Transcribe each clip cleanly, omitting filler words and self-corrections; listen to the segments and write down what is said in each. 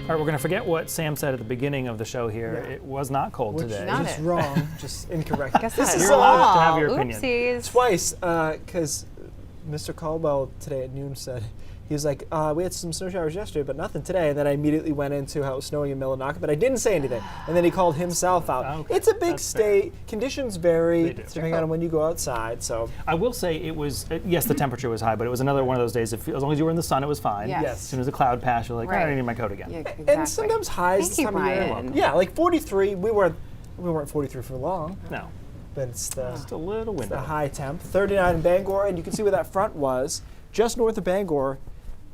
All right, we're going to forget what Sam said at the beginning of the show here. Yeah. It was not cold Which today. Not is it. wrong, just incorrect. Guess This not is You're allowed to have your all. opinion. Oopsies. twice, because Mr. Caldwell today at noon said, he was like, we had some snow showers yesterday, but nothing today. And then I immediately went into how it was snowing in Millinocket, but I didn't say anything. And then he called himself out. Okay, It's a big that's fair. state. Conditions vary They do. depending on when you go outside. So I will say it was, yes, the temperature was high, but it was another one of those days, as long as you were in the sun, it was fine. Yes. Yes. As soon as the cloud passed, you're like, Right. I don't need my coat again. Yeah, exactly. and sometimes highs Thank this you, time of year. Brian. Yeah, like 43. We weren't 43 for long, No, but it's the just a little the window. high temp. 39 in Bangor, and you can see where that front was, just north of Bangor.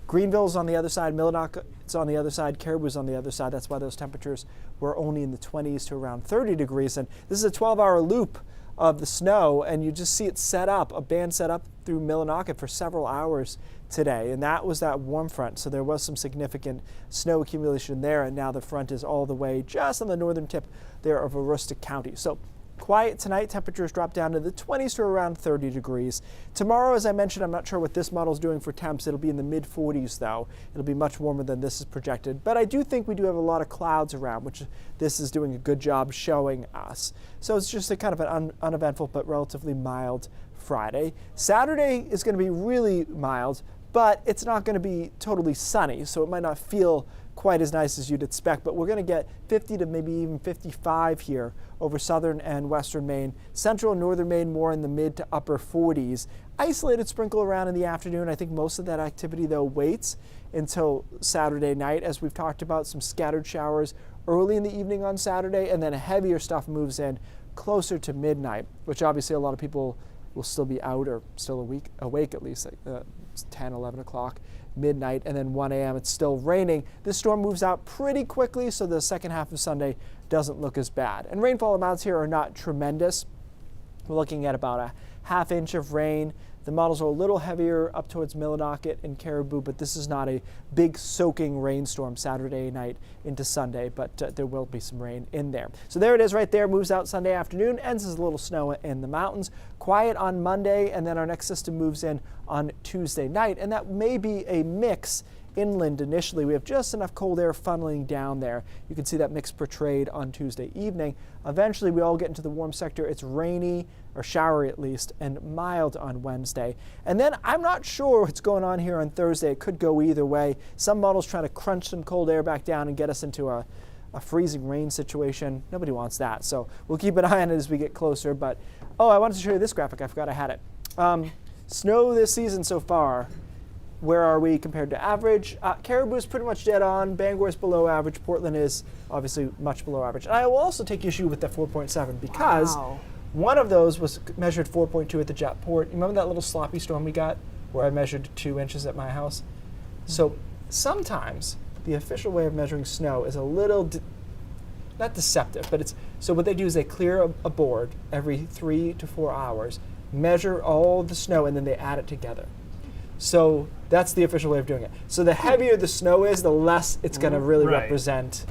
Greenville's on the other side, Millinocket's on the other side, Caribou's on the other side. That's why those temperatures were only in the 20s to around 30 degrees. And this is a 12-hour loop of the snow, and you just see it set up, a band set up through Millinocket for several hours today. And that was that warm front, so there was some significant snow accumulation there, and now the front is all the way just on the northern tip there of Aroostook County. So quiet tonight, temperatures drop down to the 20s to around 30 degrees. Tomorrow, as I mentioned, I'm not sure what this model's doing for temps. It'll be in the mid-40s, though. It'll be much warmer than this is projected. But I do think we do have a lot of clouds around, which this is doing a good job showing us. So it's just a kind of an uneventful but relatively mild Friday. Saturday is going to be really mild, but it's not going to be totally sunny, so it might not feel quite as nice as you'd expect, but we're going to get 50 to maybe even 55 here over southern and western Maine. Central and northern Maine more in the mid to upper 40s. Isolated sprinkle around in the afternoon. I think most of that activity, though, waits until Saturday night, as we've talked about, some scattered showers early in the evening on Saturday, and then heavier stuff moves in closer to midnight, which obviously a lot of people will still be out or still awake at least, like 10, 11 o'clock. Midnight, and then 1 a.m. it's still raining. This storm moves out pretty quickly, so the second half of Sunday doesn't look as bad. And rainfall amounts here are not tremendous. We're looking at about a ½ inch of rain. The models are a little heavier up towards Millinocket and Caribou, but this is not a big soaking rainstorm Saturday night into Sunday, but there will be some rain in there. So there it is right there, moves out Sunday afternoon, ends as a little snow in the mountains. Quiet on Monday, and then our next system moves in on Tuesday night, and that may be a mix inland initially. We have just enough cold air funneling down there. You can see that mix portrayed on Tuesday evening. Eventually, we all get into the warm sector. It's rainy, or showery at least, and mild on Wednesday. And then I'm not sure what's going on here on Thursday. It could go either way. Some models trying to crunch some cold air back down and get us into a freezing rain situation. Nobody wants that, so we'll keep an eye on it as we get closer. But, oh, I wanted to show you this graphic. I forgot I had it. Snow this season so far. Where are we compared to average? Caribou is pretty much dead on. Bangor is below average. Portland is obviously much below average. And I will also take issue with the 4.7 because one of those was measured 4.2 at the jet port. You remember that little sloppy storm we got where I measured 2 inches at my house? So sometimes the official way of measuring snow is a little, not deceptive, but it's, so what they do is they clear a board every 3 to 4 hours, measure all the snow, and then they add it together. So that's the official way of doing it. So the heavier the snow is, the less it's going to really represent.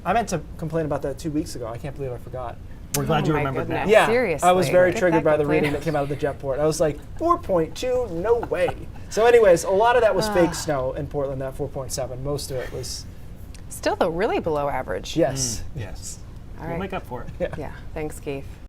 I meant to complain about that 2 weeks ago. I can't believe I forgot. We're glad you remembered now. Yeah, Seriously. I was very Get triggered that by the complaint. reading that came out of the jet port. I was like, 4.2? No way. So anyways, a lot of that was fake snow in Portland, that 4.7. Most of it was... Still, though, really below average. Yes. Yes. All We'll right. make up for it. Yeah. Thanks, Keith.